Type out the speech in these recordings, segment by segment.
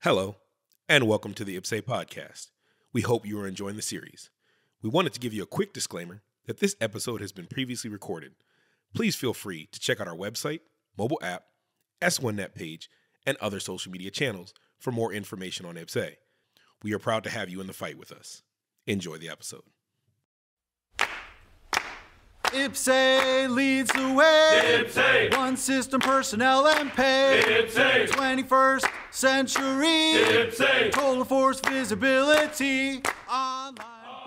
Hello, and welcome to the IPPS-A podcast. We hope you are enjoying the series. We wanted to give you a quick disclaimer that this episode has been previously recorded. Please feel free to check out our website, mobile app, S1Net page, and other social media channels for more information on IPPS-A. We are proud to have you in the fight with us. Enjoy the episode. IPPS-A leads the way. IPPS-A. One system, personnel, and pay. IPPS-A. 21st century. IPPS-A. Total force visibility online.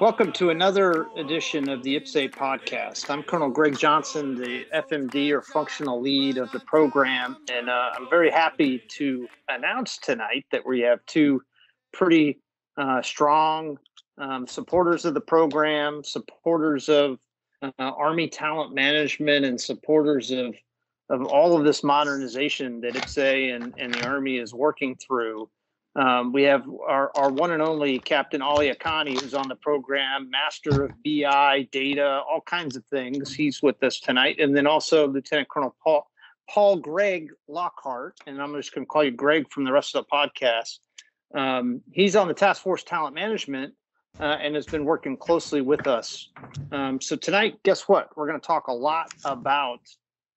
Welcome to another edition of the IPPS-A podcast. I'm Colonel Greg Johnson, the FMD or functional lead of the program, and I'm very happy to announce tonight that we have two pretty strong supporters of the program, supporters of Army talent management, and supporters of all of this modernization that IPPS-A and the Army is working through. We have our one and only Captain Olly Akanni, who's on the program, master of BI, data, all kinds of things. He's with us tonight. And then also Lieutenant Colonel Paul Greg Lockhart, and I'm just going to call you Greg from the rest of the podcast. He's on the Task Force Talent Management and has been working closely with us. So tonight, guess what? We're going to talk a lot about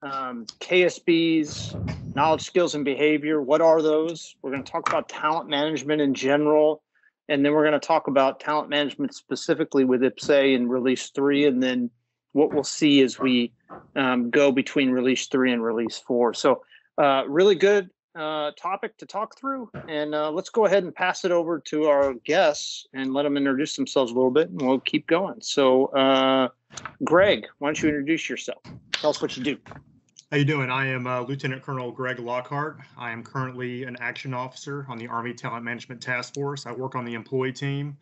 KSBs, knowledge, skills, and behavior. What are those? We're going to talk about talent management in general, and then we're going to talk about talent management specifically with IPPS-A in Release 3, and then what we'll see as we go between Release 3 and Release 4. So really good topic to talk through, and let's go ahead and pass it over to our guests and let them introduce themselves a little bit, and we'll keep going. So Greg, why don't you introduce yourself? Tell us what you do. How you doing? I am Lieutenant Colonel Greg Lockhart. I am currently an action officer on the Army Talent Management Task Force. I work on the employee team,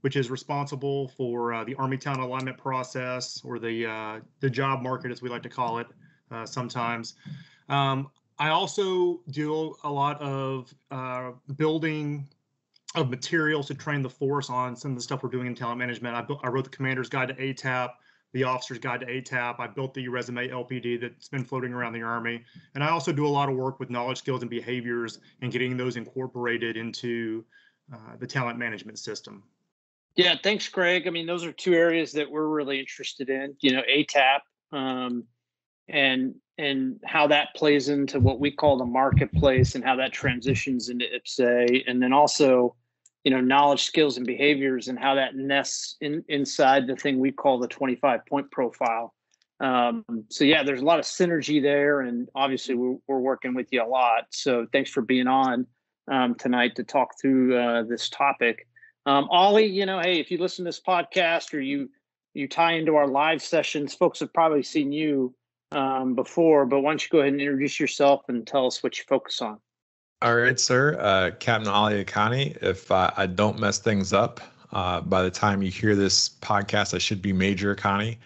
which is responsible for the Army talent alignment process, or the job market, as we like to call it sometimes. I also do a lot of building of materials to train the force on some of the stuff we're doing in talent management. I wrote the Commander's Guide to ATAP, the Officer's Guide to ATAP. I built the resume LPD that's been floating around the Army. And I also do a lot of work with knowledge, skills, and behaviors and getting those incorporated into the talent management system. Yeah, thanks, Greg. I mean, those are two areas that we're really interested in, ATAP and how that plays into what we call the marketplace and how that transitions into IPPS-A. And then also, knowledge, skills, and behaviors, and how that nests inside the thing we call the 25-point profile. So yeah, there's a lot of synergy there, and obviously we're working with you a lot. So thanks for being on tonight to talk through this topic. Olly, hey, if you listen to this podcast or you tie into our live sessions, folks have probably seen you before, but why don't you go ahead and introduce yourself and tell us what you focus on? All right, sir. Captain Olly Akanni. If I don't mess things up, by the time you hear this podcast, I should be Major Akanni.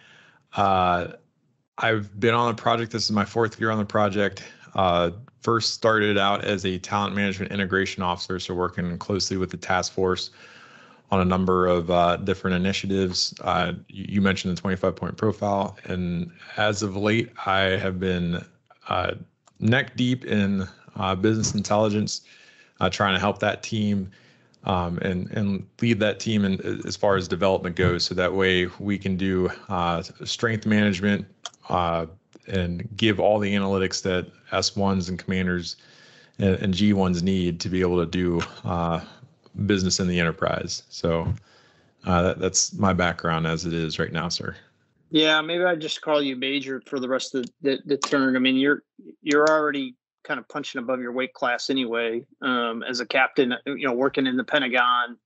I've been on the project. This is my fourth year on the project. First started out as a talent management integration officer, so working closely with the task force on a number of different initiatives. You mentioned the 25-point profile, and as of late, I have been neck deep in business intelligence, trying to help that team and lead that team as far as development goes. So that way we can do strength management and give all the analytics that S1s and commanders and G1s need to be able to do business in the enterprise. So that's my background as it is right now, sir. Yeah, maybe I just call you Major for the rest of the turn. I mean, you're already kind of punching above your weight class anyway, as a captain, working in the Pentagon,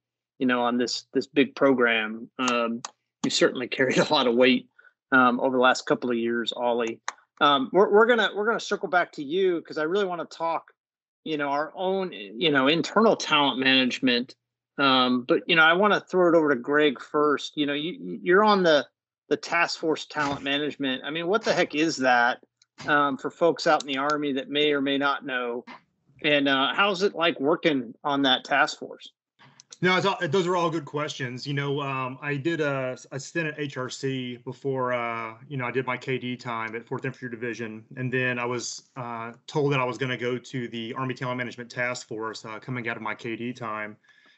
on this big program. You certainly carried a lot of weight over the last couple of years, Olly. We're gonna circle back to you because I really want to talk, our own, internal talent management. But I want to throw it over to Greg first. You're on the Task Force Talent Management. I mean, what the heck is that? For folks out in the Army that may or may not know, and how's it like working on that task force? No, those are all good questions. I did a stint at HRC before, I did my KD time at 4th Infantry Division. And then I was told that I was going to go to the Army Talent Management Task Force coming out of my KD time.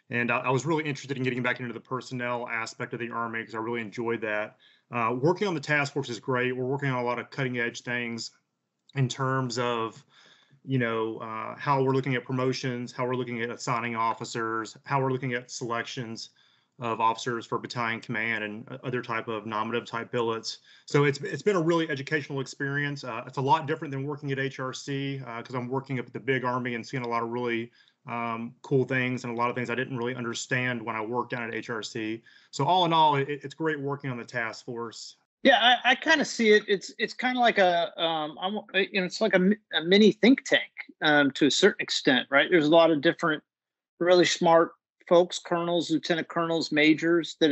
And I was really interested in getting back into the personnel aspect of the Army because I really enjoyed that. Working on the task force is great. We're working on a lot of cutting edge things in terms of how we're looking at promotions, how we're looking at assigning officers, how we're looking at selections of officers for battalion command and other type of nominative type billets. So it's been a really educational experience. It's a lot different than working at HRC because I'm working up at the big Army and seeing a lot of really cool things and a lot of things I didn't really understand when I worked down at HRC. So all in all, it's great working on the task force. Yeah, I kind of see it. It's kind of like it's like a mini think tank to a certain extent, right? There's a lot of different really smart folks, colonels, lieutenant colonels, majors that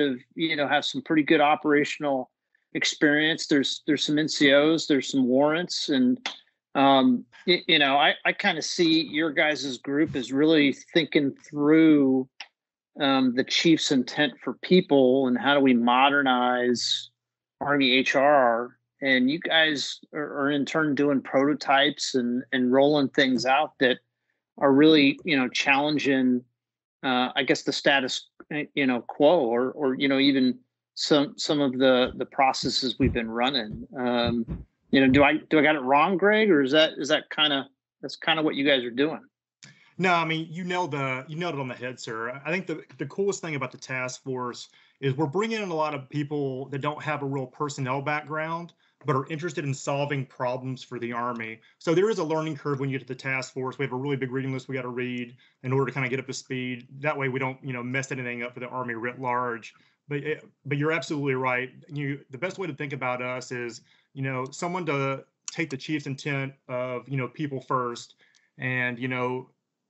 have some pretty good operational experience. There's some NCOs, there's some warrants, and I kind of see your guys' group as really thinking through the chief's intent for people and how do we modernize Army HR, and you guys are in turn doing prototypes and rolling things out that are really, challenging, I guess the status, quo or even some of the processes we've been running. Do I got it wrong, Greg, or is that kind of what you guys are doing? No, I mean, you nailed it on the head, sir. I think the coolest thing about the task force is we're bringing in a lot of people that don't have a real personnel background, but are interested in solving problems for the Army. So there is a learning curve when you get to the task force. We have a really big reading list we got to read in order to kind of get up to speed. That way we don't, mess anything up for the Army writ large. But you're absolutely right. The best way to think about us is, someone to take the chief's intent of, people first, and,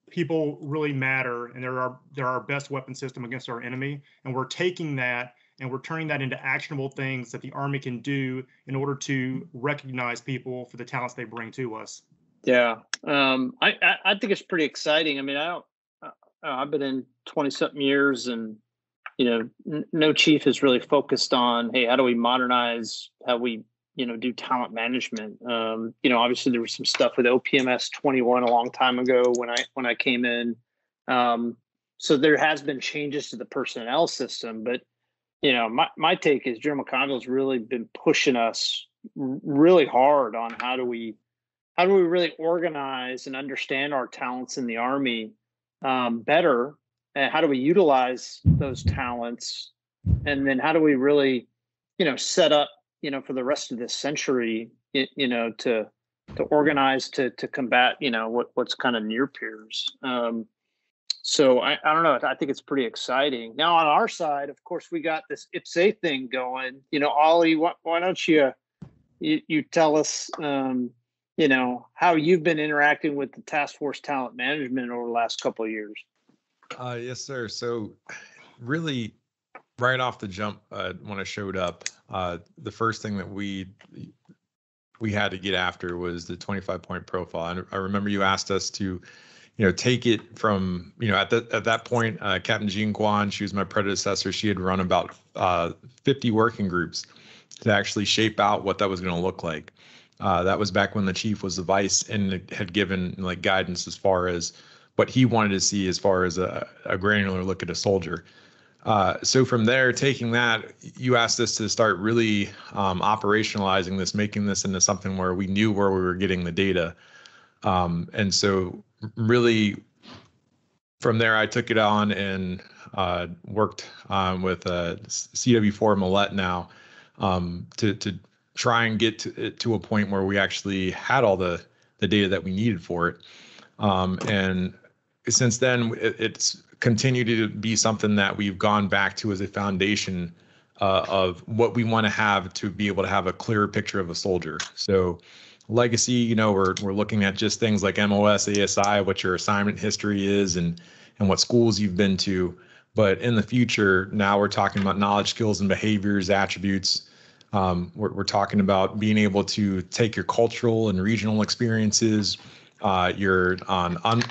people really matter, and they're our best weapon system against our enemy. And we're taking that and we're turning that into actionable things that the Army can do in order to recognize people for the talents they bring to us. Yeah, I think it's pretty exciting. I mean, I've been in 20-something years, and no chief has really focused on, hey, how do we modernize how we do talent management. Obviously there was some stuff with OPMS 21 a long time ago when I came in. So there has been changes to the personnel system, but my take is General McConville's really been pushing us really hard on how do we really organize and understand our talents in the Army better, and how do we utilize those talents, and then how do we really set up for the rest of this century, to organize to combat, what's kind of near peers. So I don't know. I think it's pretty exciting. Now on our side, of course, we got this IPPS-A thing going. Olly, why don't you tell us, how you've been interacting with the task force talent management over the last couple of years? Yes, sir. So really, right off the jump, when I showed up, the first thing that we had to get after was the 25-point profile. And I remember you asked us to, take it from, at that point, Captain Jean Kwan, she was my predecessor. She had run about 50 working groups to actually shape out what that was going to look like. That was back when the chief was the vice and had given guidance as far as what he wanted to see as far as a granular look at a soldier. So from there, taking that, you asked us to start really operationalizing this, making this into something where we knew where we were getting the data. And so really from there, I took it on and worked with CW4 Millette now to try and get to a point where we actually had all the data that we needed for it. And since then, it's continued to be something that we've gone back to as a foundation of what we want to have to be able to have a clearer picture of a soldier. So legacy, we're looking at just things like MOS, ASI, what your assignment history is and what schools you've been to. But in the future, now we're talking about knowledge, skills, and behaviors, attributes. We're talking about being able to take your cultural and regional experiences, your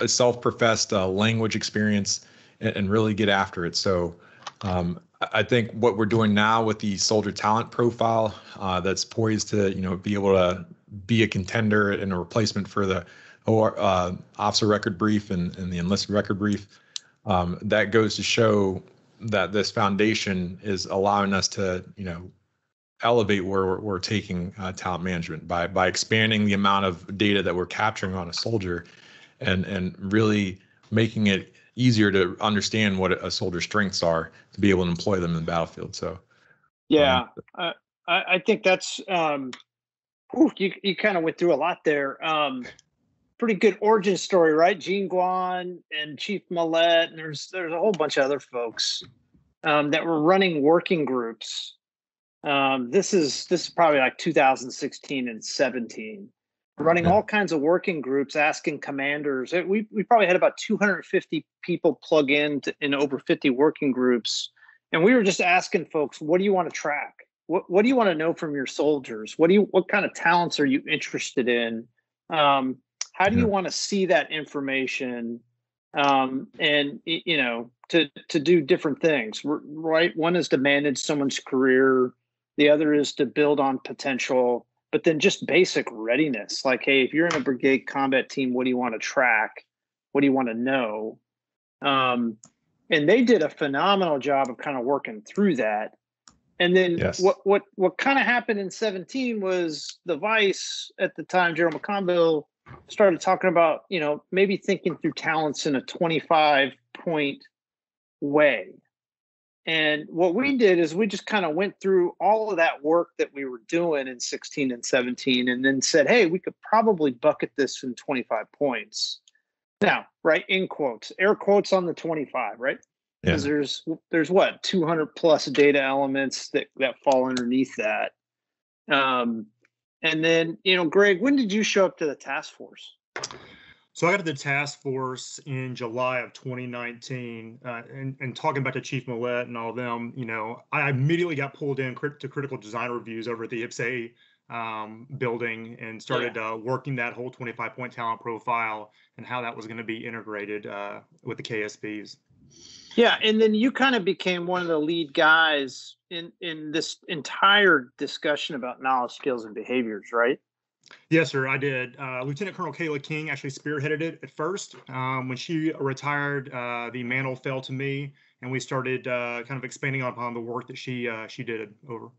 self-professed language experience, and really get after it. So I think what we're doing now with the soldier talent profile that's poised to, be able to be a contender and a replacement for the officer record brief and the enlisted record brief, that goes to show that this foundation is allowing us to, elevate where we're taking talent management by expanding the amount of data that we're capturing on a soldier and really making it easier to understand what a soldier's strengths are to be able to employ them in the battlefield. So, yeah, I think that's you kind of went through a lot there. Pretty good origin story, right? Gene Guan and Chief Millett, and there's a whole bunch of other folks that were running working groups. This is probably like 2016 and 17. Running all kinds of working groups, asking commanders. We probably had about 250 people plug in over 50 working groups, and we were just asking folks, what do you want to track? What do you want to know from your soldiers? What kind of talents are you interested in? How do you want to see that information? And to do different things, right? One is to manage someone's career. The other is to build on potential. But then just basic readiness, like, hey, if you're in a brigade combat team, what do you want to track? What do you want to know? And they did a phenomenal job of kind of working through that. And then what kind of happened in 17 was the vice at the time, General McConville, started talking about, maybe thinking through talents in a 25-point way. And what we did is we just kind of went through all of that work that we were doing in 16 and 17 and then said, hey, we could probably bucket this in 25 points. Now, right, in quotes, air quotes on the 25, right? Because there's what, 200 plus data elements that fall underneath that. And then, Greg, when did you show up to the task force? So I got to the task force in July of 2019, and talking back to Chief Millett and all of them, I immediately got pulled in to critical design reviews over at the IPPS-A building and started working that whole 25-point talent profile and how that was going to be integrated with the KSBs. Yeah, and then you kind of became one of the lead guys in this entire discussion about knowledge, skills, and behaviors, right? Yes, sir, I did. Lieutenant Colonel Kayla King actually spearheaded it at first. When she retired, the mantle fell to me, and we started kind of expanding upon the work that she did over.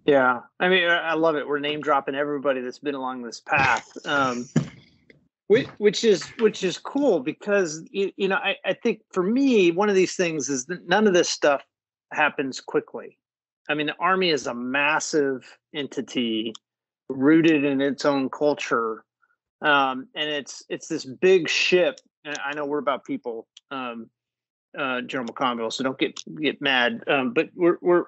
Yeah, I mean, I love it. We're name dropping everybody that's been along this path, which is cool because I think for me one of these things is that none of this stuff happens quickly. I mean, the Army is a massive entity, rooted in its own culture, and it's this big ship. And I know we're about people, General McConville, so don't get mad. But we're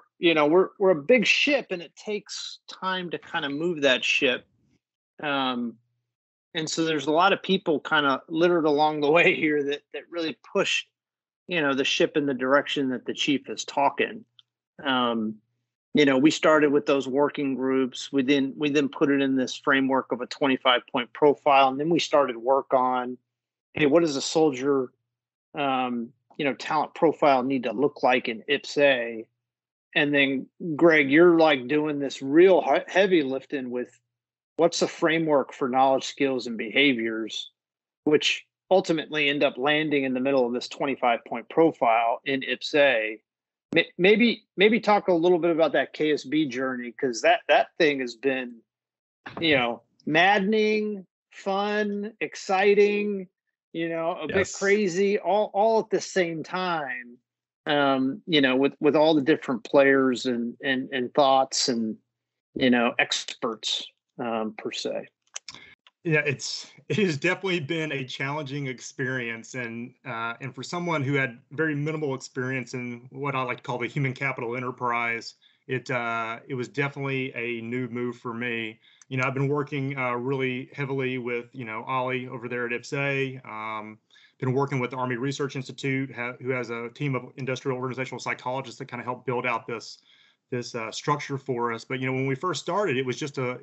a big ship, and it takes time to kind of move that ship. And so there's a lot of people kind of littered along the way here that really pushed, the ship in the direction that the chief is talking. We started with those working groups. We then put it in this framework of a 25-point profile, and then we started work on, hey, what does a soldier, talent profile need to look like in IPPS-A? And then, Greg, you're like doing this real heavy lifting with what's a framework for knowledge, skills, and behaviors, which ultimately end up landing in the middle of this 25-point profile in IPPS-A. Maybe talk a little bit about that KSB journey, because that thing has been, maddening, fun, exciting, a bit crazy, all at the same time. With all the different players and thoughts and experts per se. Yeah, it has definitely been a challenging experience, and for someone who had very minimal experience in what I like to call the human capital enterprise, it was definitely a new move for me. I've been working really heavily with Olly over there at IPPS-A. Been working with the Army Research Institute, who has a team of industrial organizational psychologists that kind of help build out this structure for us. But when we first started, it was just a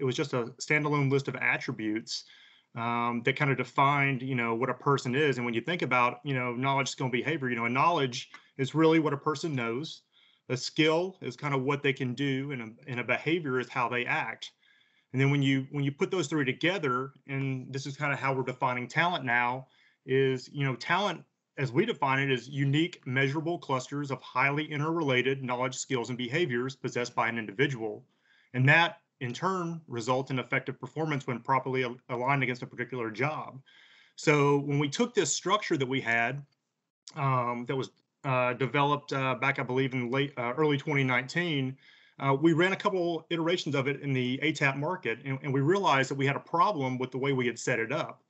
standalone list of attributes that kind of defined, what a person is. And when you think about, knowledge, skill, and behavior, a knowledge is really what a person knows. A skill is kind of what they can do, and a behavior is how they act. And then when you put those three together, and this is kind of how we're defining talent now, is, talent, as we define it, is unique, measurable clusters of highly interrelated knowledge, skills, and behaviors possessed by an individual. And that, in turn, results in effective performance when properly aligned against a particular job. So when we took this structure that we had, that was developed back, I believe, in early 2019, we ran a couple iterations of it in the ATAP market, and we realized that we had a problem with the way we had set it up.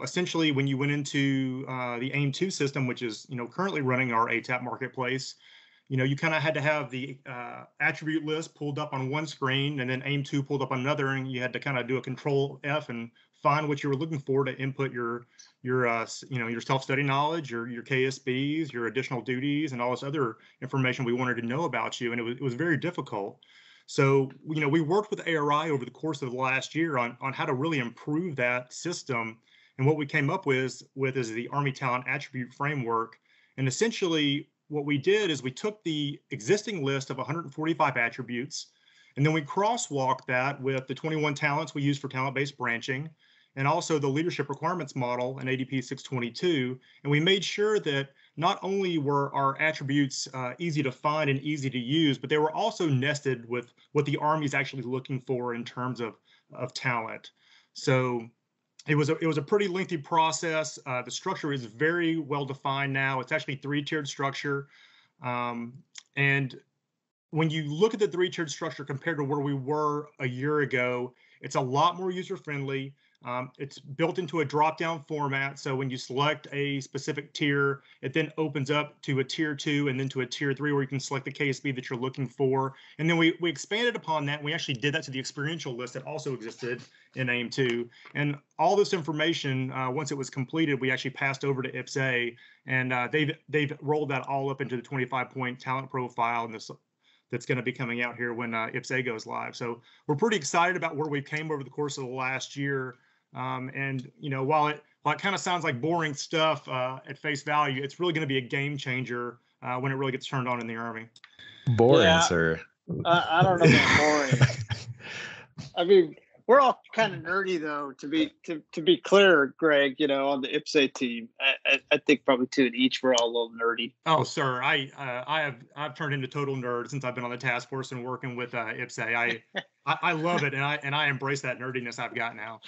Essentially, when you went into the AIM2 system, which is currently running our ATAP marketplace, you kind of had to have the attribute list pulled up on one screen, and then AIM2 pulled up on another, and you had to kind of do a Control F and find what you were looking for to input your self-study knowledge, your KSBs, your additional duties, and all this other information we wanted to know about you, and it was very difficult. So we worked with ARI over the course of the last year on how to really improve that system. And what we came up with is the Army Talent Attribute Framework. And essentially, what we did is we took the existing list of 145 attributes, and then we crosswalked that with the 21 talents we use for talent-based branching, and also the leadership requirements model in ADP 622. And we made sure that not only were our attributes easy to find and easy to use, but they were also nested with what the Army is actually looking for in terms of talent. So it was a pretty lengthy process. The structure is very well defined now. It's actually 3-tiered structure. And when you look at the 3-tiered structure compared to where we were a year ago, it's a lot more user-friendly. It's built into a drop-down format. So when you select a specific tier, it then opens up to a tier 2 and then to a tier 3 where you can select the KSB that you're looking for. And then we expanded upon that. And we actually did that to the experiential list that also existed in AIM2. And all this information, once it was completed, we actually passed over to IPPS-A, and they've rolled that all up into the 25-point talent profile and that's going to be coming out here when IPPS-A goes live. So we're pretty excited about where we came over the course of the last year. And while it kind of sounds like boring stuff at face value, it's really going to be a game changer when it really gets turned on in the Army. Boring, sir. I don't know about boring. I mean, we're all kind of nerdy, though. To be clear, Greg, on the IPPS-A team, I think probably two in each. We're all a little nerdy. Oh, sir, I've turned into total nerd since I've been on the task force and working with IPPS-A. I love it, and I embrace that nerdiness I've got now.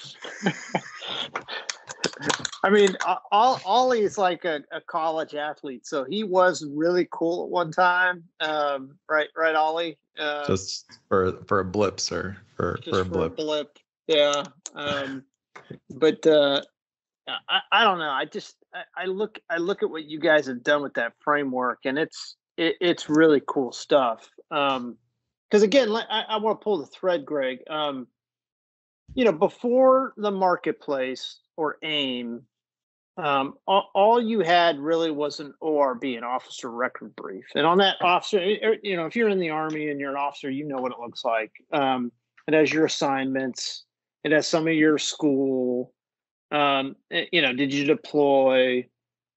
I mean, Ollie is like a college athlete, so he was really cool at one time, right, Ollie? Just for a blip, sir. For a blip. Yeah. But I don't know. I look at what you guys have done with that framework, and it's really cool stuff. Because again, I want to pull the thread, Greg. Before the marketplace or AIM, all you had really was an ORB, an officer record brief. And on that officer, if you're in the Army and you're an officer, you know what it looks like. It has your assignments. It has some of your school. Did you deploy?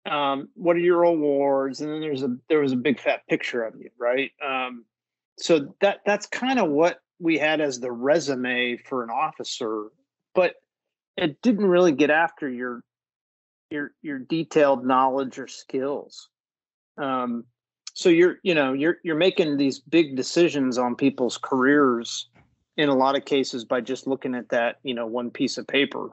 What are your awards? And then there was a big fat picture of you, right? So that's kind of what we had as the resume for an officer, but it didn't really get after your detailed knowledge or skills. So you're making these big decisions on people's careers in a lot of cases by just looking at that, one piece of paper.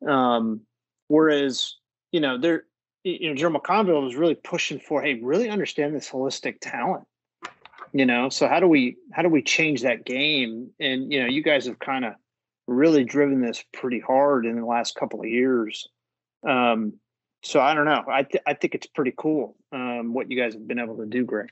Whereas, General McConville was really pushing for, hey, really understand this holistic talent. So how do we change that game? And, you guys have kind of really driven this pretty hard in the last couple of years. So I don't know. I think it's pretty cool what you guys have been able to do, Greg.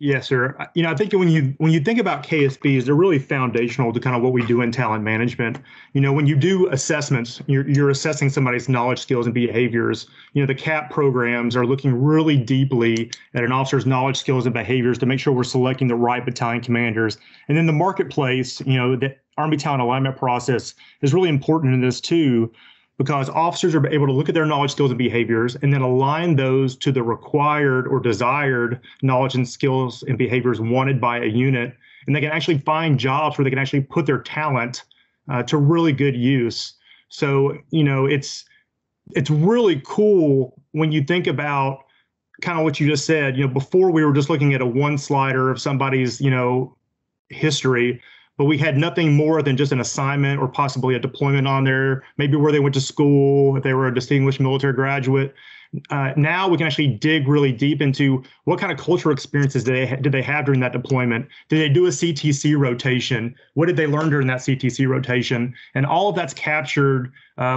Yes, sir. I think when you think about KSBs, they're really foundational to kind of what we do in talent management. When you do assessments, you're assessing somebody's knowledge, skills, and behaviors. The CAP programs are looking really deeply at an officer's knowledge, skills, and behaviors to make sure we're selecting the right battalion commanders. And then the marketplace, the Army talent alignment process is really important in this too. because officers are able to look at their knowledge, skills, and behaviors and then align those to the required or desired knowledge and skills and behaviors wanted by a unit. And they can actually find jobs where they can actually put their talent to really good use. So, it's really cool when you think about kind of what you just said. Before we were just looking at a one slider of somebody's, history, but we had nothing more than just an assignment or possibly a deployment on there, maybe where they went to school, if they were a distinguished military graduate. Now we can actually dig really deep into what kind of cultural experiences did they have during that deployment? Did they do a CTC rotation? What did they learn during that CTC rotation? And all of that's captured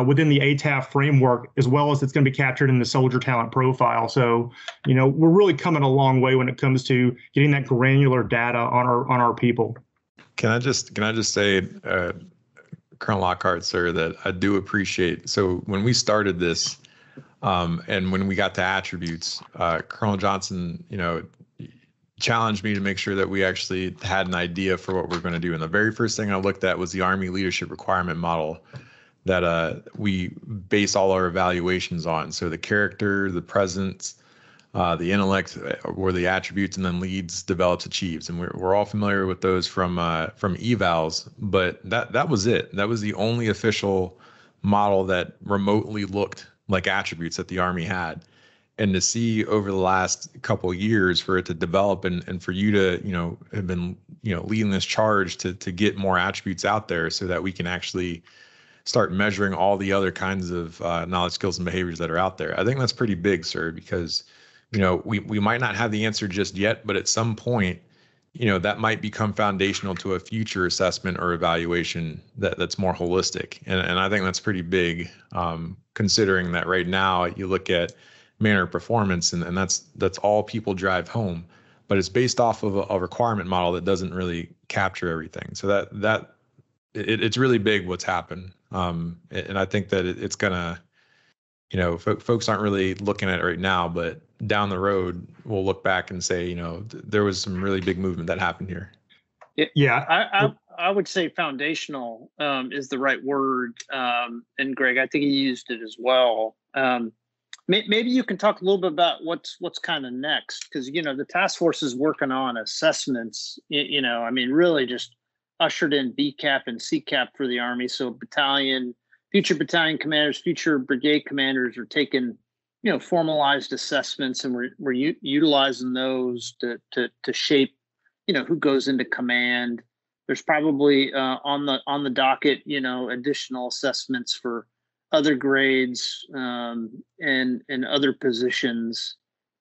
within the ATAF framework, as well as it's going to be captured in the soldier talent profile. So, we're really coming a long way when it comes to getting that granular data on our people. Can I just say, Colonel Lockhart, sir, that I do appreciate. So when we started this, and when we got to attributes, Colonel Johnson, challenged me to make sure that we actually had an idea for what we're going to do. And the very first thing I looked at was the Army Leadership Requirement Model that we base all our evaluations on. So the character, the presence, the intellect, or the attributes, and then leads, develops, achieves. And we're all familiar with those from evals, but that was it. That was the only official model that remotely looked like attributes that the Army had. And to see over the last couple of years for it to develop and for you to, have been, leading this charge to get more attributes out there so that we can actually start measuring all the other kinds of knowledge, skills, and behaviors that are out there. I think that's pretty big, sir, because, we might not have the answer just yet, but at some point, that might become foundational to a future assessment or evaluation that's more holistic. And I think that's pretty big, considering that right now you look at manner of performance and that's all people drive home, but it's based off of a requirement model that doesn't really capture everything. So it's really big what's happened. And I think that it's gonna, folks aren't really looking at it right now, but down the road, we'll look back and say, there was some really big movement that happened here. Yeah. I would say foundational is the right word. And Greg, I think he used it as well. Maybe you can talk a little bit about what's kind of next, because, the task force is working on assessments, really just ushered in BCAP and CCAP for the Army. So future battalion commanders, future brigade commanders are taking, formalized assessments, and we're utilizing those to shape, who goes into command. There's probably on the docket, additional assessments for other grades and other positions.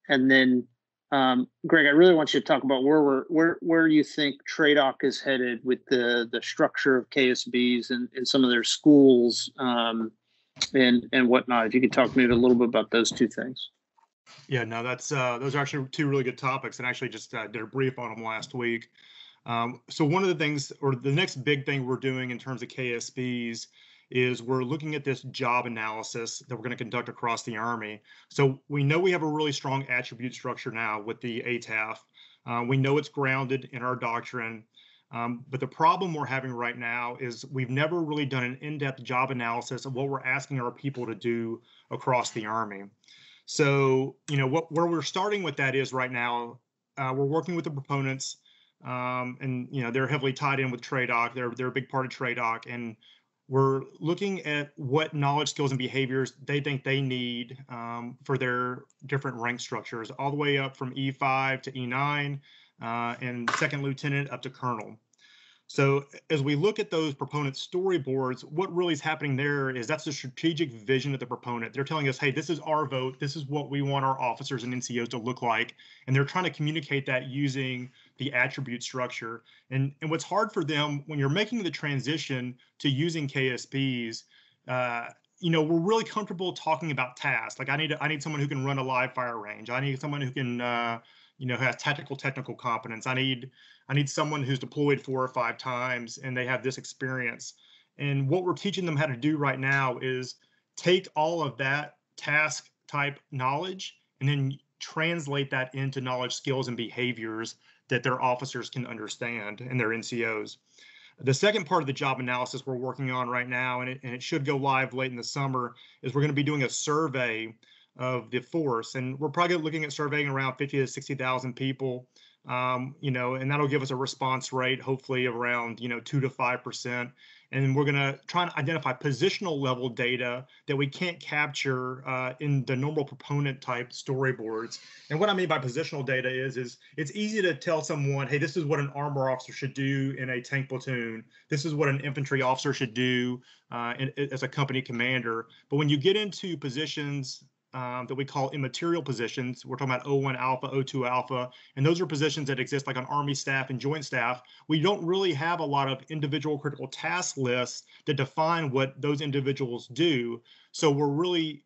And then, Greg, I really want you to talk about where you think TRADOC is headed with the structure of KSBs and some of their schools and whatnot. If you could talk maybe a little bit about those two things. Yeah, no, that's those are actually two really good topics, and actually just did a brief on them last week. So one of the things, or the next big thing we're doing in terms of KSBs, is we're looking at this job analysis that we're going to conduct across the Army. So we know we have a really strong attribute structure now with the ATAF. We know it's grounded in our doctrine. But the problem we're having right now is we've never really done an in-depth job analysis of what we're asking our people to do across the Army. So, where we're starting with that is right now, we're working with the proponents, and, they're heavily tied in with TRADOC. They're a big part of TRADOC, and we're looking at what knowledge, skills, and behaviors they think they need for their different rank structures, all the way up from E5 to E9 and second lieutenant up to colonel. So as we look at those proponent storyboards, what really is happening there is that's the strategic vision of the proponent. They're telling us, hey, this is our vote. This is what we want our officers and NCOs to look like. And they're trying to communicate that using the attribute structure. And what's hard for them when you're making the transition to using KSBs, we're really comfortable talking about tasks. Like I need someone who can run a live fire range. I need someone who can, has technical competence. I need someone who's deployed 4 or 5 times and they have this experience. And what we're teaching them how to do right now is take all of that task type knowledge and then translate that into knowledge, skills, and behaviors that their officers can understand and their NCOs. The second part of the job analysis we're working on right now, and it should go live late in the summer, is we're going to be doing a survey of the force, and we're probably looking at surveying around 50 to 60,000 people, and that'll give us a response rate, hopefully around 2 to 5%. And we're going to try and identify positional level data that we can't capture in the normal proponent type storyboards. And what I mean by positional data is it's easy to tell someone, hey, this is what an armor officer should do in a tank platoon. This is what an infantry officer should do as a company commander. But when you get into positions that we call immaterial positions, we're talking about O1 Alpha, O2 Alpha, and those are positions that exist like on Army staff and Joint staff. We don't really have a lot of individual critical task lists that define what those individuals do. So we're really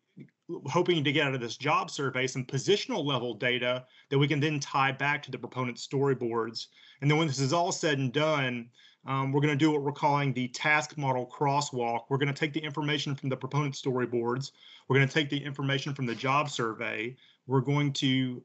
hoping to get out of this job survey some positional level data that we can then tie back to the proponent storyboards. And then when this is all said and done, we're going to do what we're calling the task model crosswalk. We're going to take the information from the proponent storyboards. We're going to take the information from the job survey. We're going to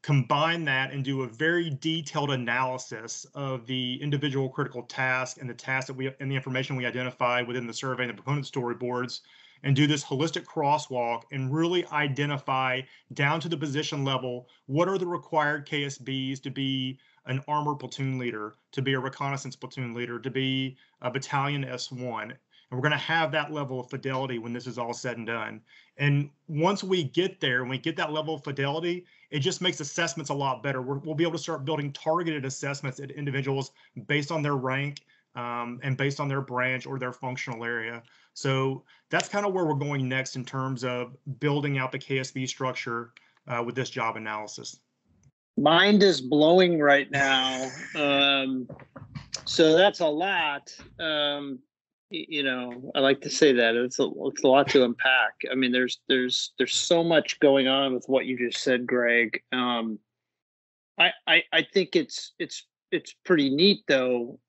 combine that and do a very detailed analysis of the individual critical task and the tasks and the information we identified within the survey and the proponent storyboards, and do this holistic crosswalk and really identify down to the position level what are the required KSBs to be an armor platoon leader, to be a reconnaissance platoon leader, to be a battalion S1. And we're going to have that level of fidelity when this is all said and done. And once we get there and we get that level of fidelity, it just makes assessments a lot better. We'll be able to start building targeted assessments at individuals based on their rank and based on their branch or their functional area. So that's kind of where we're going next in terms of building out the KSB structure with this job analysis. Mind is blowing right now. So that's a lot. I like to say that it's a lot to unpack. I mean, there's so much going on with what you just said, Greg. I think it's pretty neat though,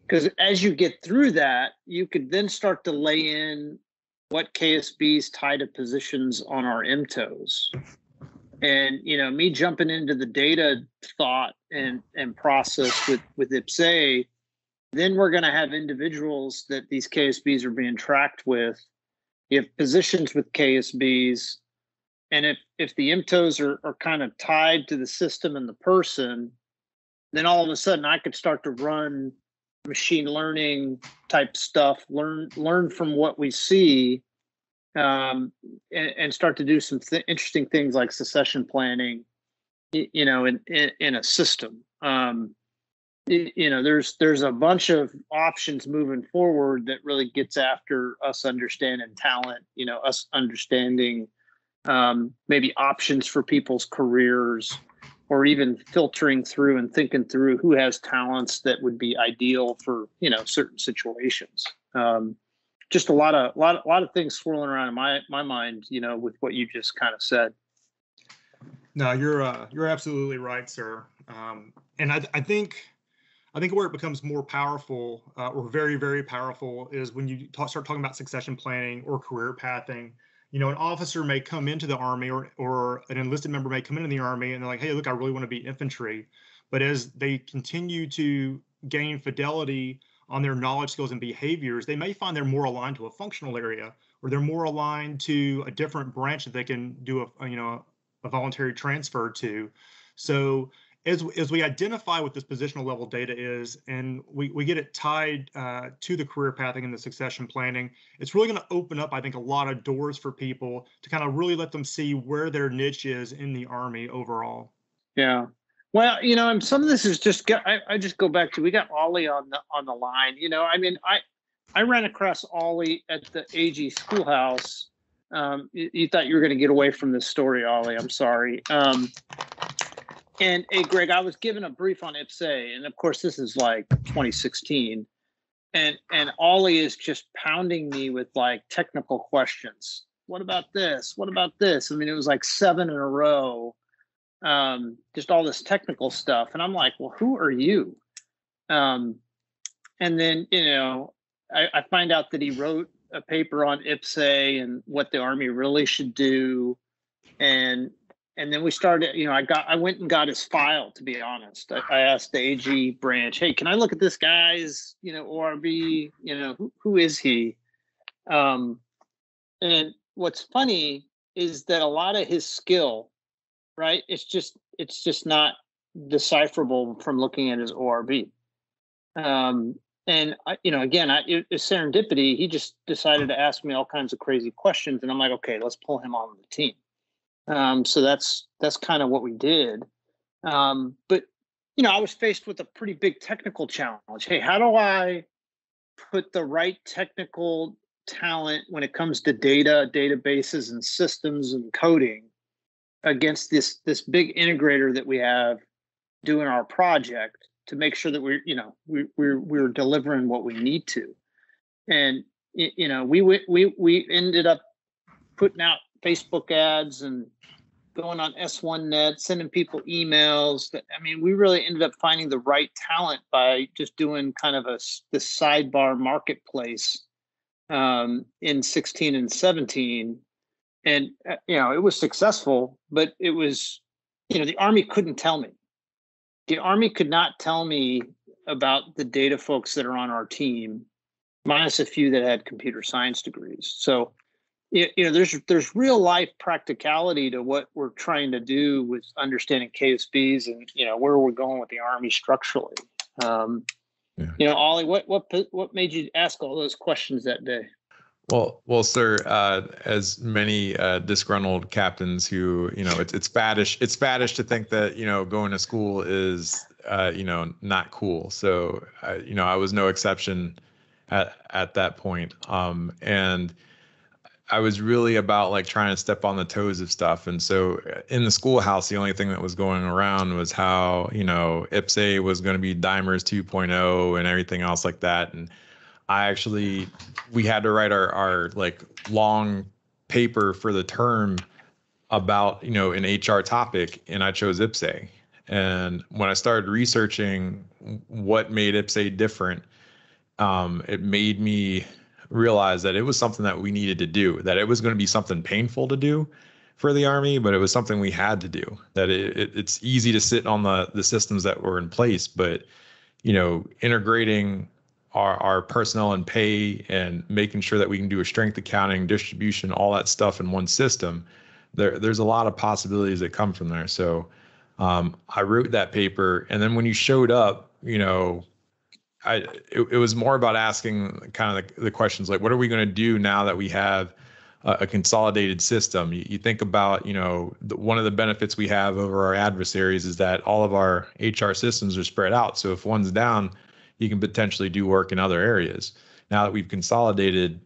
because as you get through that, you could then start to lay in what KSBs tie to positions on our MTOs. And, me jumping into the data thought and process with IPPS-A, then we're going to have individuals that these KSBs are being tracked with. You have positions with KSBs. And if the MTOs are kind of tied to the system and the person, then all of a sudden I could start to run machine learning type stuff, learn from what we see, and start to do some interesting things like succession planning, in a system. There's a bunch of options moving forward that really gets after us understanding talent, us understanding maybe options for people's careers, or even filtering through and thinking through who has talents that would be ideal for, certain situations. Just a lot of things swirling around in my mind, with what you just kind of said. No, you're absolutely right, sir. And I think where it becomes more powerful, or very, very powerful, is when you start talking about succession planning or career pathing. An officer may come into the Army or an enlisted member may come into the Army and they're like, hey, look, I really want to be infantry. But as they continue to gain fidelity on their knowledge, skills, and behaviors, they may find they're more aligned to a functional area, or they're more aligned to a different branch that they can do a voluntary transfer to. So as we identify what this positional level data is, and we get it tied to the career pathing and the succession planning, it's really going to open up, I think, a lot of doors for people to kind of really let them see where their niche is in the Army overall. Yeah. Well, and some of this is just, I just go back to, we got Olly on the line. I ran across Olly at the AG schoolhouse. You thought you were going to get away from this story, Olly. I'm sorry. And hey, Greg, I was given a brief on IPPS-A, and of course this is like 2016, and Olly is just pounding me with like technical questions. What about this? What about this? I mean, it was like 7 in a row, just all this technical stuff, and I'm like, well, who are you? And then I find out that he wrote a paper on IPPS-A and what the Army really should do, and And then we started, I went and got his file, to be honest. I asked the AG branch, hey, can I look at this guy's, ORB, who is he? And what's funny is that a lot of his skill, right, it's just not decipherable from looking at his ORB. And it was serendipity. He just decided to ask me all kinds of crazy questions, and I'm like, okay, let's pull him on the team. So that's kind of what we did. But I was faced with a pretty big technical challenge. Hey, how do I put the right technical talent when it comes to data, databases, and systems and coding against this big integrator that we have doing our project to make sure that we're delivering what we need to. And we ended up putting out Facebook ads and going on S1Net, sending people emails. We really ended up finding the right talent by just doing kind of this sidebar marketplace in 16 and 17. And, it was successful, but it was, the Army couldn't tell me. The Army could not tell me about the data folks that are on our team, minus a few that had computer science degrees. So, there's real life practicality to what we're trying to do with understanding KSBs and, where we're going with the Army structurally. Olly, what made you ask all those questions that day? Well, sir, as many disgruntled captains who, it's faddish to think that, going to school is, not cool. So, I was no exception at that point. And I was really about like trying to step on the toes of stuff. And so in the schoolhouse, the only thing that was going around was how, IPPS-A was going to be Dimers 2.0 and everything else like that. And we had to write our like long paper for the term about, an HR topic, and I chose IPPS-A. And when I started researching what made IPPS-A different, it made me realize that it was something that we needed to do, that it was going to be something painful to do for the Army, but it was something we had to do, that it's easy to sit on the systems that were in place, but, integrating our personnel and pay and making sure that we can do a strength accounting, distribution, all that stuff in one system, there's a lot of possibilities that come from there. So I wrote that paper, and then when you showed up, it was more about asking kind of the questions like, what are we going to do now that we have a consolidated system? You think about, one of the benefits we have over our adversaries is that all of our HR systems are spread out. So if one's down, you can potentially do work in other areas. Now that we've consolidated,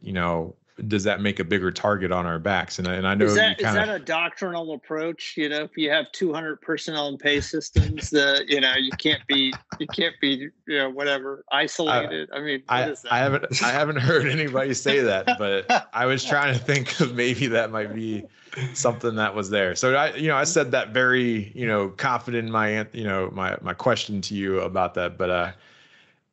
does that make a bigger target on our backs? And I know is that a doctrinal approach? If you have 200 personnel and pay systems, you can't be whatever, isolated. What is that? I haven't heard anybody say that, but I was trying to think of maybe that might be something that was there. So I said that very, confident in my question to you about that, but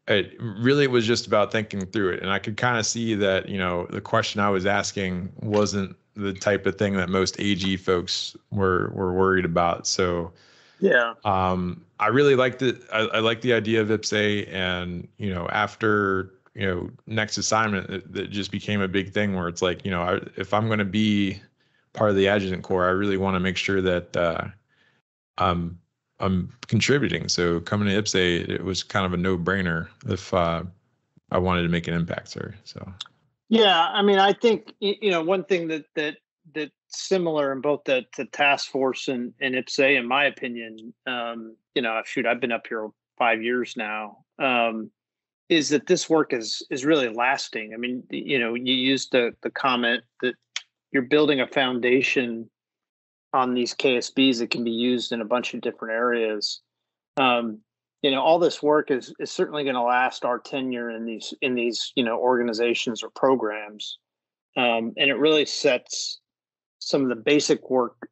it really was just about thinking through it. And I could kind of see that, the question I was asking wasn't the type of thing that most AG folks were worried about. So yeah, I really liked it. I like the idea of IPPS-A, and, after, next assignment, it just became a big thing where it's like, if I'm going to be part of the Adjutant Corps, I really want to make sure that I'm contributing. So coming to IPPS-A, it was kind of a no-brainer if I wanted to make an impact there. So yeah, I think one thing that's similar in both the task force and IPPS-A, in my opinion, I've been up here 5 years now, is that this work is really lasting. You used the comment that you're building a foundation on these KSBs that can be used in a bunch of different areas. All this work is certainly going to last our tenure in these organizations or programs, and it really sets some of the basic work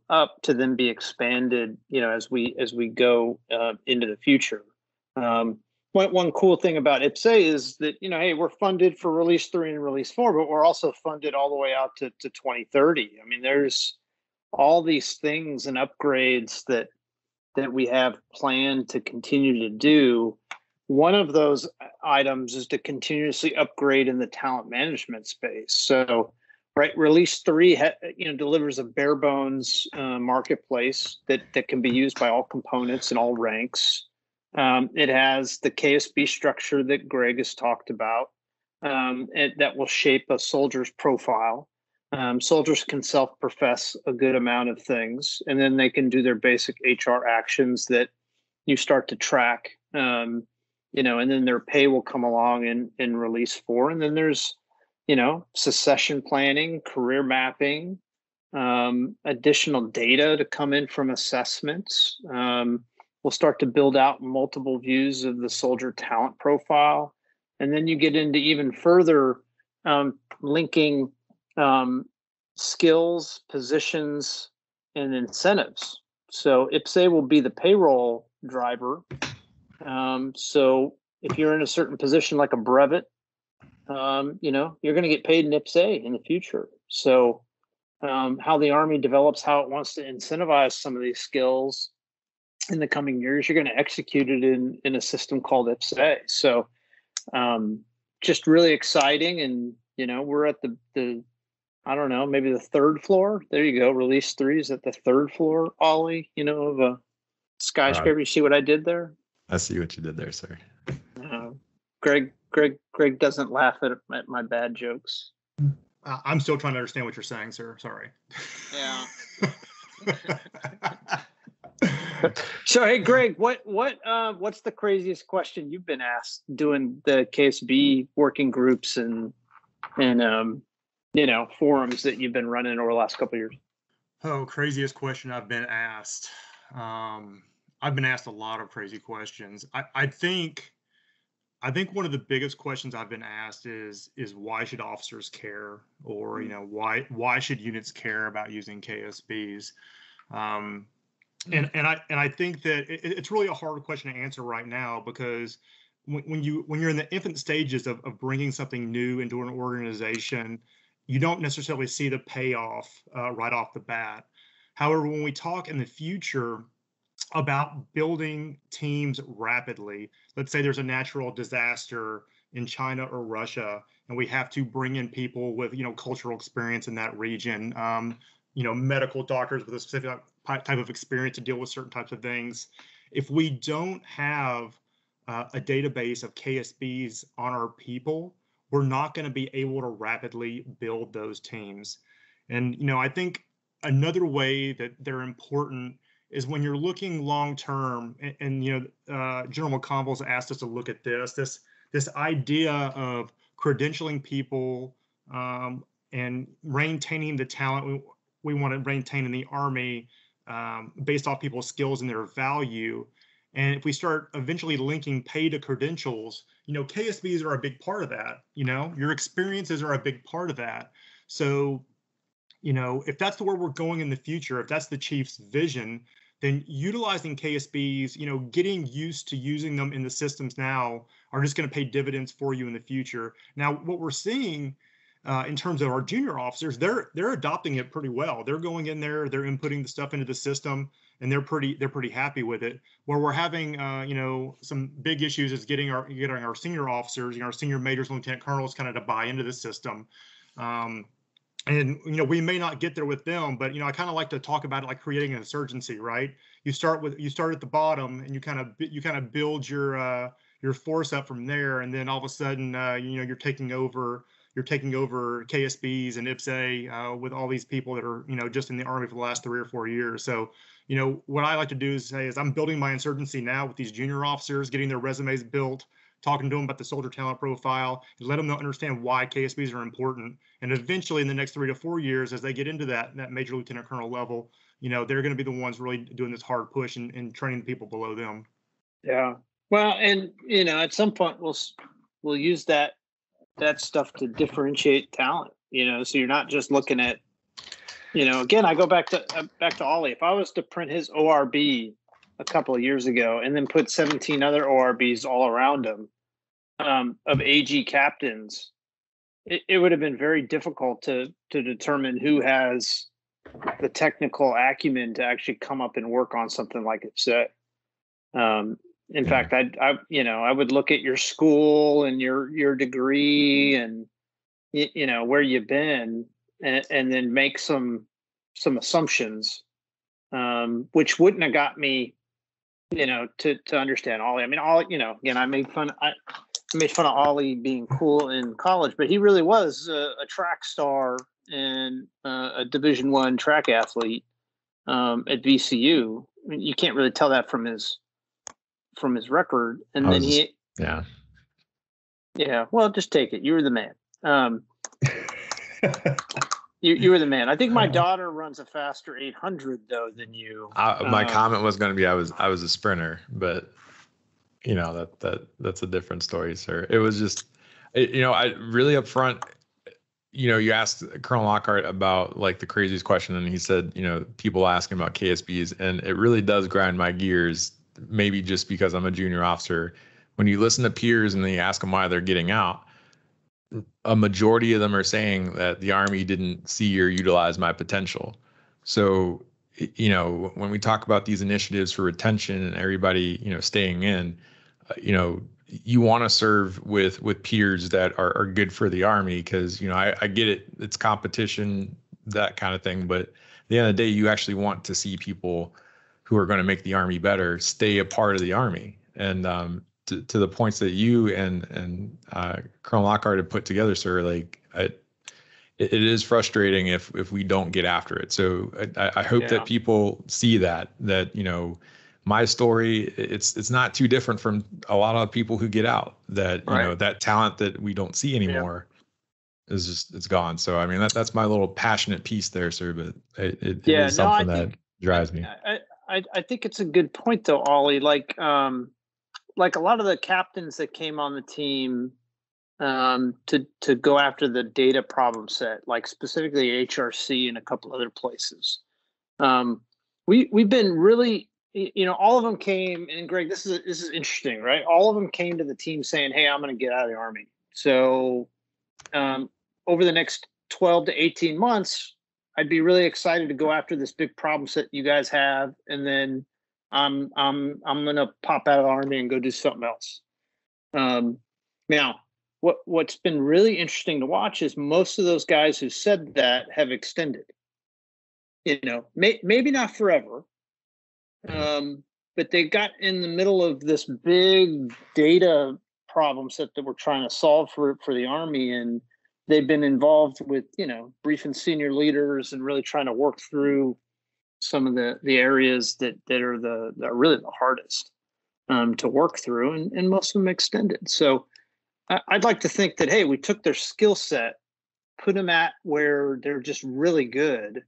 up to then be expanded, as we go into the future. One cool thing about IPPS-A is that hey, we're funded for Release 3 and Release 4, but we're also funded all the way out to 2030. all these things and upgrades that we have planned to continue to do. One of those items is to continuously upgrade in the talent management space. So, right, release 3, delivers a bare bones marketplace that can be used by all components and all ranks. It has the KSB structure that Greg has talked about, that will shape a soldier's profile. Soldiers can self-profess a good amount of things, and then they can do their basic HR actions that you start to track, and then their pay will come along in release 4. And then there's, succession planning, career mapping, additional data to come in from assessments. We'll start to build out multiple views of the soldier talent profile. And then you get into even further linking skills, positions, and incentives. So IPPS-A will be the payroll driver. So if you're in a certain position like a brevet, you're going to get paid in IPPS-A in the future. So how the Army develops how it wants to incentivize some of these skills in the coming years, you're going to execute it in a system called IPPS-A. So just really exciting. And, we're at the I don't know, maybe the 3rd floor. There you go. Release 3 is at the 3rd floor, Olly, of a skyscraper. You see what I did there? I see what you did there, sir. Greg doesn't laugh at my bad jokes. I'm still trying to understand what you're saying, sir. Sorry. Yeah. So, hey, Greg, what's the craziest question you've been asked doing the KSB working groups and forums that you've been running over the last couple of years? Oh, craziest question I've been asked. I've been asked a lot of crazy questions. I think one of the biggest questions I've been asked is why should officers care, or why should units care about using KSBs? And I think that it's really a hard question to answer right now, because when you're in the infant stages of bringing something new into an organization, you don't necessarily see the payoff right off the bat. However, when we talk in the future about building teams rapidly, let's say there's a natural disaster in China or Russia, and we have to bring in people with cultural experience in that region, medical doctors with a specific type of experience to deal with certain types of things. If we don't have a database of KSBs on our people, we're not going to be able to rapidly build those teams. And, I think another way that they're important is when you're looking long term, and General McConville's asked us to look at this idea of credentialing people and maintaining the talent we want to maintain in the Army based off people's skills and their value. And if we start eventually linking pay to credentials, KSBs are a big part of that. Your experiences are a big part of that. So, if that's the where we're going in the future, if that's the chief's vision, then utilizing KSBs, getting used to using them in the systems now are just going to pay dividends for you in the future. Now, what we're seeing in terms of our junior officers, they're adopting it pretty well. They're going in there, they're inputting the stuff into the system, and they're pretty happy with it. Where we're having some big issues is getting our senior officers, our senior majors, lieutenant colonels, kind of to buy into the system. And we may not get there with them, but I kind of like to talk about it like creating an insurgency, right? You start at the bottom, and you kind of build your force up from there, and then all of a sudden you're taking over KSBs and IPPS-A with all these people that are just in the Army for the last 3 or 4 years. So what I like to do is I'm building my insurgency now with these junior officers, getting their resumes built, talking to them about the soldier talent profile, and let them understand why KSBs are important. And eventually, in the next 3 to 4 years, as they get into that major lieutenant colonel level, they're going to be the ones really doing this hard push and training the people below them. Yeah. Well, and at some point we'll use that stuff to differentiate talent. So you're not just looking at, again, I go back to Olly. If I was to print his ORB a couple of years ago and then put 17 other ORBs all around him of AG captains, it would have been very difficult to determine who has the technical acumen to actually come up and work on something like IPPS-A. In fact, I would look at your school and your degree and where you've been, and then make some assumptions, which wouldn't have got me, to understand Olly. I mean, again, I made fun of Olly being cool in college, but he really was a track star and a Division I track athlete at VCU. I mean, you can't really tell that from his record. And then well, just take it. You were the man. You were the man. I think my daughter runs a faster 800 though than you. My comment was going to be I was a sprinter, but that's a different story, sir. It was just, I really upfront. You asked Colonel Lockhart about like the craziest question, and he said, people asking about KSBs, and it really does grind my gears. Maybe just because I'm a junior officer, when you listen to peers and then you ask them why they're getting out, a majority of them are saying that the Army didn't see or utilize my potential. So, when we talk about these initiatives for retention and everybody, staying in, you want to serve with peers that are good for the Army, because, I get it. It's competition, that kind of thing. But at the end of the day, you actually want to see people who are going to make the Army better stay a part of the Army. And to the points that you and Colonel Lockhart have put together, sir, like it is frustrating if we don't get after it. So I hope that people see that my story, it's not too different from a lot of people who get out, that that talent that we don't see anymore is just, it's gone. So I mean, that's my little passionate piece there, sir, but it is something that drives me. I think it's a good point though, Olly. Like a lot of the captains that came on the team to go after the data problem set, like specifically HRC and a couple other places. We've been really, all of them came, and Greg, this is interesting, right? All of them came to the team saying, "Hey, I'm going to get out of the Army." So over the next 12 to 18 months, I'd be really excited to go after this big problem set you guys have, and then I'm gonna pop out of the Army and go do something else. Now, what's been really interesting to watch is most of those guys who said that have extended. Maybe not forever, but they got in the middle of this big data problem set that we're trying to solve for the Army, and they've been involved with briefing senior leaders and really trying to work through some of the areas that are really the hardest to work through, and most of them extended. So I'd like to think that, hey, we took their skill set, put them at where they're just really good,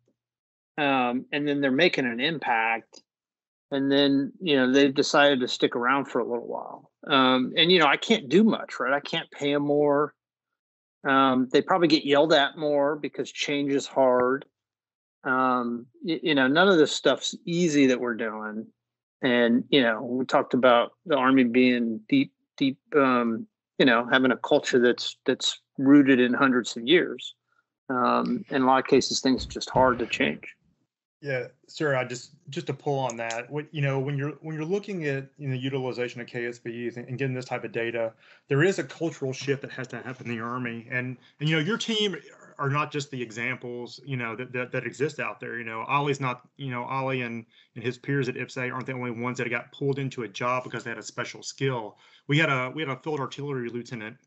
and then they're making an impact, and then they've decided to stick around for a little while. And I can't do much, right? I can't pay them more. They probably get yelled at more because change is hard. None of this stuff's easy that we're doing. And, we talked about the Army being deep, having a culture that's rooted in hundreds of years. In a lot of cases, things are just hard to change. Yeah, sir. I just to pull on that. When you're looking at utilization of KSBs and getting this type of data, there is a cultural shift that has to happen in the Army, and your team are not just the examples that exist out there. Olly's not Olly and his peers at IPPS-A aren't the only ones that got pulled into a job because they had a special skill. We had a field artillery lieutenant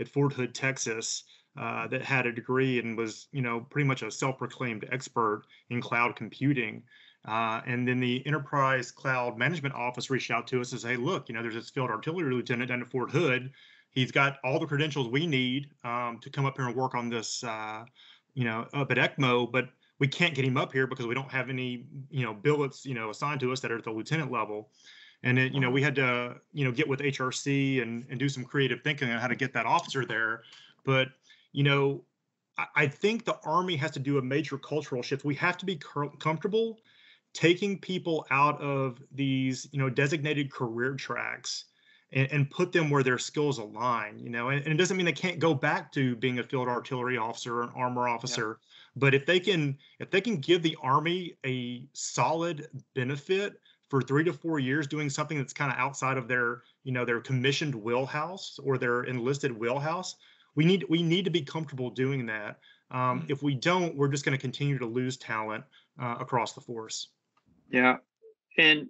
at Fort Hood, Texas, that had a degree and was, pretty much a self-proclaimed expert in cloud computing. And then the Enterprise Cloud Management Office reached out to us and said, "Hey, look, there's this field artillery lieutenant down at Fort Hood. He's got all the credentials we need to come up here and work on this, up at ECMO, but we can't get him up here because we don't have any, billets, assigned to us that are at the lieutenant level." And then, we had to, get with HRC and do some creative thinking on how to get that officer there. But I think the Army has to do a major cultural shift. We have to be comfortable taking people out of these, designated career tracks and put them where their skills align, and it doesn't mean they can't go back to being a field artillery officer or an armor officer, but if they can give the Army a solid benefit for 3 to 4 years doing something that's kind of outside of their commissioned wheelhouse or their enlisted wheelhouse, we need to be comfortable doing that. If we don't, we're just going to continue to lose talent across the force. Yeah, and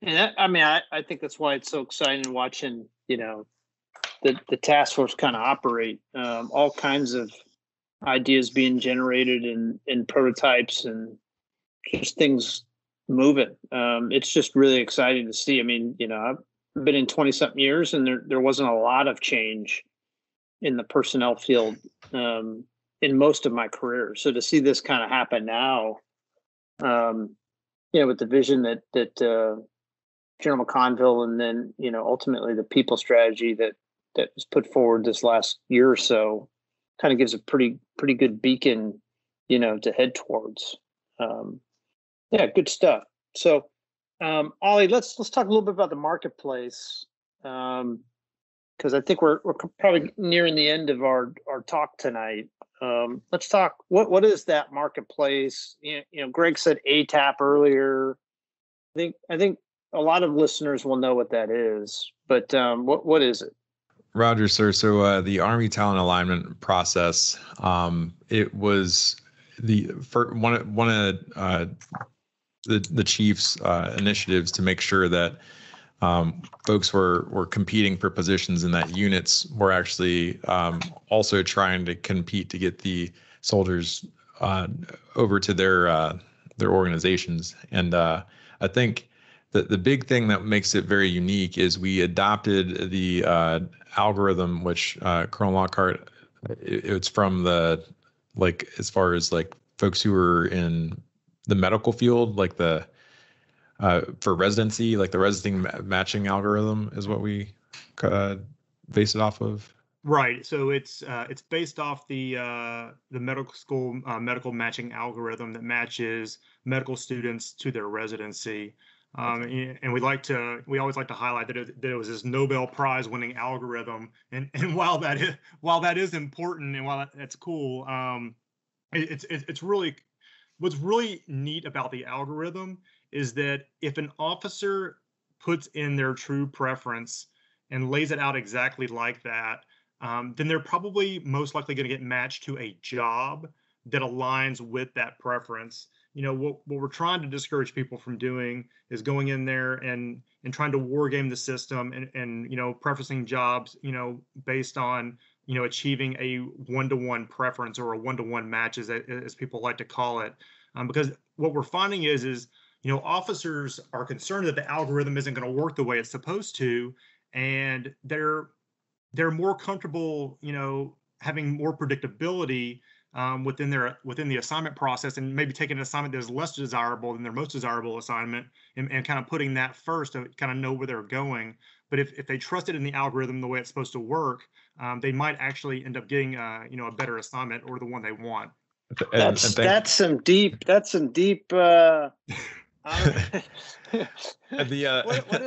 that, I mean, I think that's why it's so exciting watching, the task force kind of operate. All kinds of ideas being generated in prototypes and just things moving. It's just really exciting to see. I mean, I've been in 20-something years, and there wasn't a lot of change in the personnel field in most of my career. So to see this kind of happen now, with the vision that General McConville and then, ultimately the people strategy that was put forward this last year or so, kind of gives a pretty good beacon, to head towards. Good stuff. So, Olly, let's talk a little bit about the marketplace, because I think we're probably nearing the end of our talk tonight. Let's talk. What is that marketplace? Greg said ATAP earlier. I think a lot of listeners will know what that is, but what is it? Roger, sir. So the Army talent alignment process, it was one of the chief's initiatives to make sure that folks were competing for positions, and that units were actually also trying to compete to get the soldiers over to their organizations. And I think the big thing that makes it very unique is we adopted the algorithm, which Colonel Lockhart, it's from as far as folks who are in the medical field, for residency, the residency matching algorithm is what we base it off of. Right. So it's based off the medical school medical matching algorithm that matches medical students to their residency. And we always like to highlight that it was this Nobel Prize winning algorithm. And while that is important and while that's cool, it's really, what's really neat about the algorithm is that if an officer puts in their true preference and lays it out exactly like that, then they're probably most likely going to get matched to a job that aligns with that preference. What we're trying to discourage people from doing is going in there and trying to war game the system and preferencing jobs, based on, achieving a one-to-one preference or a one-to-one match, as people like to call it. Because what we're finding is officers are concerned that the algorithm isn't going to work the way it's supposed to, and they're more comfortable, having more predictability within the assignment process, and maybe taking an assignment that is less desirable than their most desirable assignment, and kind of putting that first to kind of know where they're going. But if they trusted in the algorithm the way it's supposed to work, they might actually end up getting a better assignment or the one they want. That's some deep. What did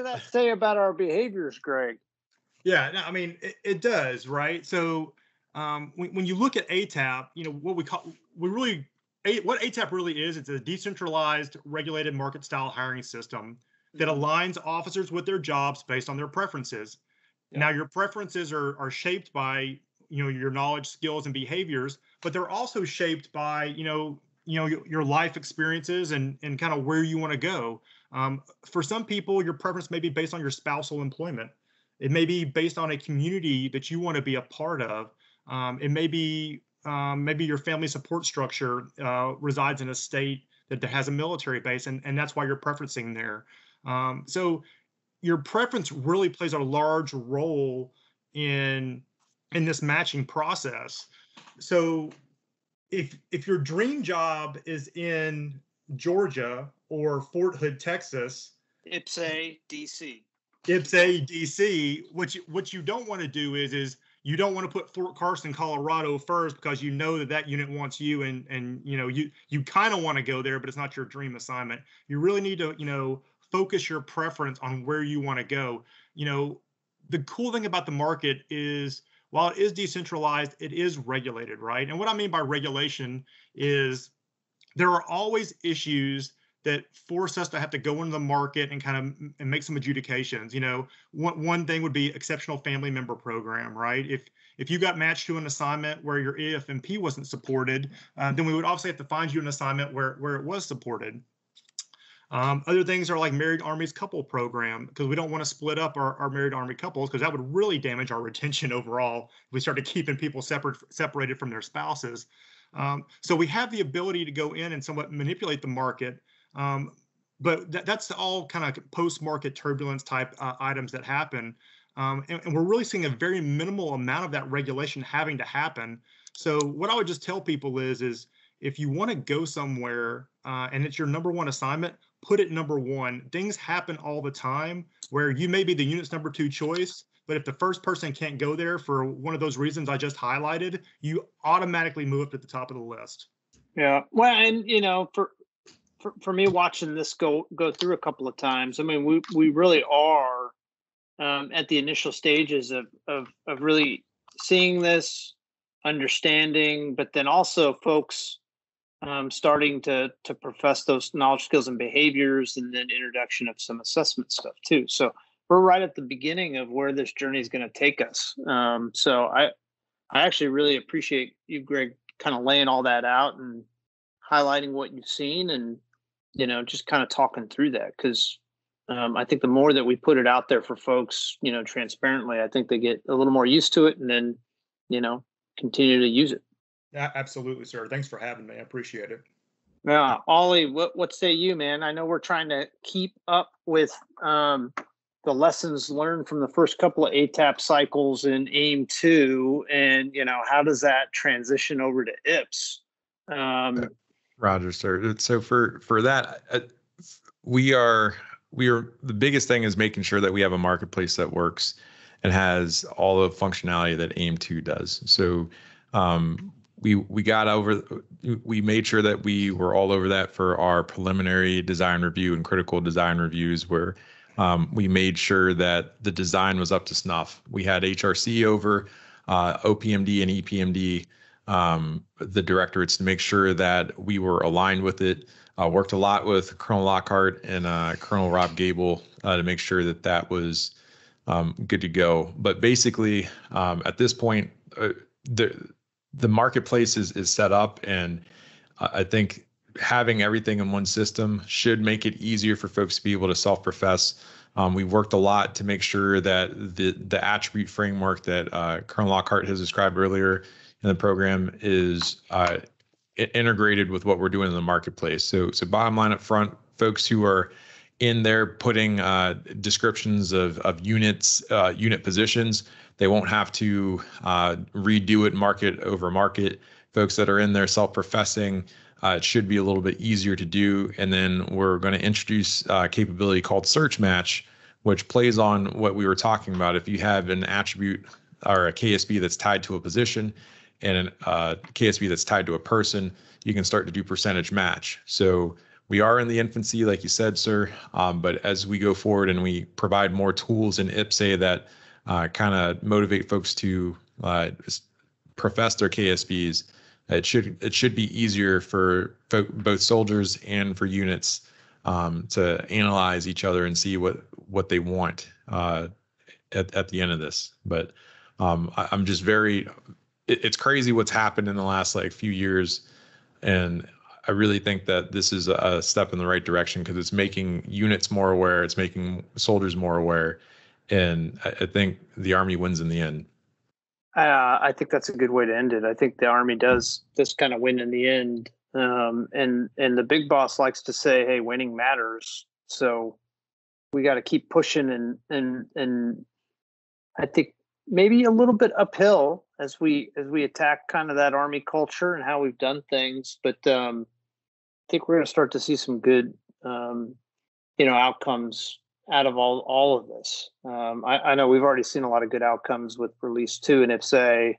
that say about our behaviors, Greg? Yeah, no, I mean it does, right? So when you look at ATAP, what ATAP really is, it's a decentralized, regulated market style hiring system that aligns officers with their jobs based on their preferences. Yeah. Now, your preferences are shaped by your knowledge, skills, and behaviors, but they're also shaped by your life experiences and kind of where you want to go. For some people, your preference may be based on your spousal employment. It may be based on a community that you want to be a part of. It may be maybe your family support structure resides in a state that has a military base, and that's why you're preferencing there. So your preference really plays a large role in this matching process. So if your dream job is in Georgia or Fort Hood, Texas, IPPS-A, DC. IPPS-A, DC, what you don't want to do is you don't want to put Fort Carson, Colorado first, because that unit wants you, and you kind of want to go there, but it's not your dream assignment. You really need to focus your preference on where you want to go. the cool thing about the market is, while it is decentralized, it is regulated, right? And what I mean by regulation is there are always issues that force us to have to go into the market and kind of and make some adjudications. One thing would be exceptional family member program, right? If you got matched to an assignment where your EFMP wasn't supported, then we would obviously have to find you an assignment where it was supported. Other things are like Married Army's couple program, because we don't want to split up our Married Army couples, because that would really damage our retention overall if we started keeping people separated from their spouses. So we have the ability to go in and somewhat manipulate the market, but that's all kind of post-market turbulence type items that happen. And we're really seeing a very minimal amount of that regulation having to happen. So what I would just tell people is if you want to go somewhere and it's your number one assignment, put it number one. Things happen all the time where you may be the unit's number two choice, but if the first person can't go there for one of those reasons I just highlighted, you automatically move up to the top of the list. Yeah. Well, and for me watching this go through a couple of times, I mean, we really are at the initial stages of really seeing this, understanding, but then also folks starting to profess those knowledge, skills, and behaviors, and then introduction of some assessment stuff too. So we're right at the beginning of where this journey is going to take us. So I actually really appreciate you, Greg, kind of laying all that out and highlighting what you've seen, and just kind of talking through that, because I think the more that we put it out there for folks, transparently, I think they get a little more used to it, and then continue to use it. Yeah, absolutely, sir. Thanks for having me. I appreciate it. Yeah, Olly, what say you, man? I know we're trying to keep up with the lessons learned from the first couple of ATAP cycles in AIM 2, and how does that transition over to IPS? Roger, sir. So for that, we are the biggest thing is making sure that we have a marketplace that works and has all the functionality that AIM 2 does. So we made sure that we were all over that for our preliminary design review and critical design reviews, where we made sure that the design was up to snuff. We had HRC over, OPMD and EPMD, the directorates, to make sure that we were aligned with it. Worked a lot with Colonel Lockhart and Colonel Rob Gable to make sure that was good to go. But basically, at this point, the marketplace is set up, and I think having everything in one system should make it easier for folks to be able to self-profess. We worked a lot to make sure that the attribute framework that Colonel Lockhart has described earlier in the program is integrated with what we're doing in the marketplace. So bottom line up front, folks who are in there putting descriptions of units, unit positions, they won't have to redo it market over market. Folks that are in there self-professing, it should be a little bit easier to do. And then we're going to introduce a capability called search match, which plays on what we were talking about. If you have an attribute or a KSB that's tied to a position and a KSB that's tied to a person, you can start to do percentage match. So we are in the infancy, like you said, sir, but as we go forward and we provide more tools in IPPS-A that kind of motivate folks to profess their KSBs, it should be easier for both soldiers and for units to analyze each other and see what they want at the end of this. But I'm just it's crazy what's happened in the last few years, and I really think that this is a step in the right direction, because it's making units more aware, it's making soldiers more aware, and I think the Army wins in the end. I think that's a good way to end it. I think the Army does kind of win in the end, and the big boss likes to say, "Hey, winning matters." So we got to keep pushing, and I think maybe a little bit uphill as we attack kind of that Army culture and how we've done things. But I think we're going to start to see some good, outcomes out of all of this. I know we've already seen a lot of good outcomes with Release 2 and IPPS-A.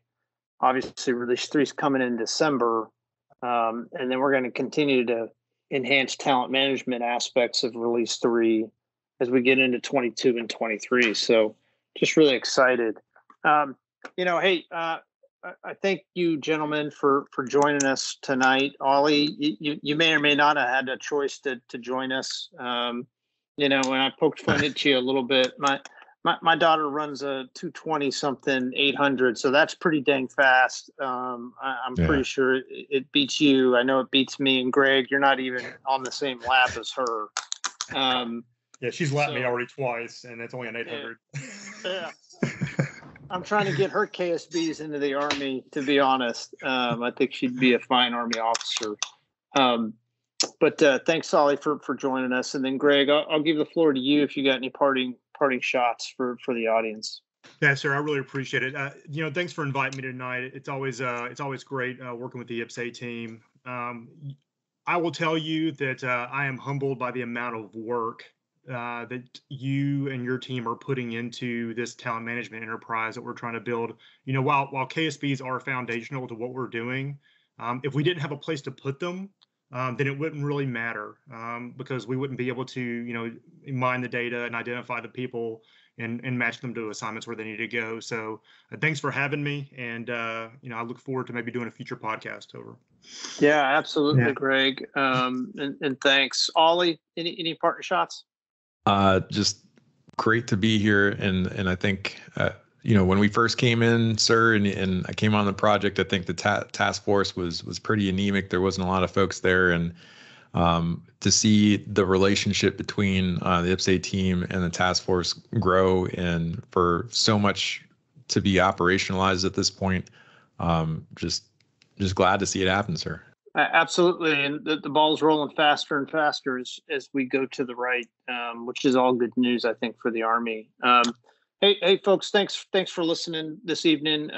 Obviously, Release 3 is coming in December, and then we're going to continue to enhance talent management aspects of Release 3 as we get into 22 and 23. So Just really excited. Hey, I thank you, gentlemen, for joining us tonight. Olly, you may or may not have had a choice to join us. When I poked fun at you a little bit, my daughter runs a 220 something 800, so that's pretty dang fast. I'm pretty sure it beats you. I know it beats me and Greg. You're not even on the same lap as her. Yeah, she's lapped me already twice, and it's only an 800. Yeah. I'm trying to get her KSBs into the Army, to be honest. I think she'd be a fine Army officer. But thanks, Olly, for joining us. And then, Greg, I'll give the floor to you if you got any parting shots for the audience. Yeah, sir, I really appreciate it. Thanks for inviting me tonight. It's always great working with the IPPS-A team. I will tell you that I am humbled by the amount of work that you and your team are putting into this talent management enterprise that we're trying to build. While KSBs are foundational to what we're doing, if we didn't have a place to put them, then it wouldn't really matter because we wouldn't be able to, mine the data and identify the people and match them to assignments where they need to go. So thanks for having me. And, I look forward to maybe doing a future podcast over. Yeah, absolutely, Greg. And thanks. Olly, any partner shots? Just great to be here. And I think, when we first came in, sir, and I came on the project, I think the task force was pretty anemic. There wasn't a lot of folks there. And to see the relationship between the IPPS-A team and the task force grow and for so much to be operationalized at this point, just glad to see it happen, sir. Absolutely. And the ball's rolling faster and faster as we go to the right, which is all good news, I think, for the Army. Hey, folks, thanks for listening this evening.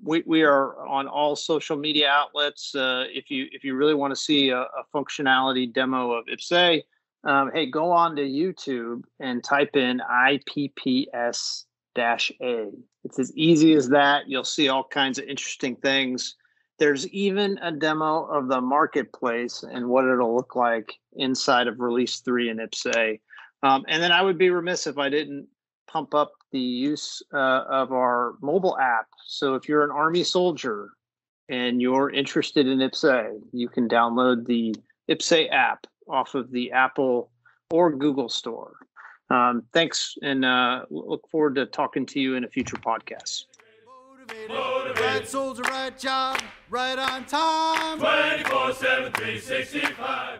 We are on all social media outlets. If you really want to see a functionality demo of IPPS-A, hey, go on to YouTube and type in IPPS-A. It's as easy as that. You'll see all kinds of interesting things. There's even a demo of the marketplace and what it'll look like inside of Release 3 in IPPS-A. And then I would be remiss if I didn't pump up the use of our mobile app. So if you're an Army soldier and you're interested in IPPS-A, you can download the IPPS-A app off of the Apple or Google store. Thanks, and look forward to talking to you in a future podcast. Motivated. Right soldier, right job, right on time. 24/7, 365.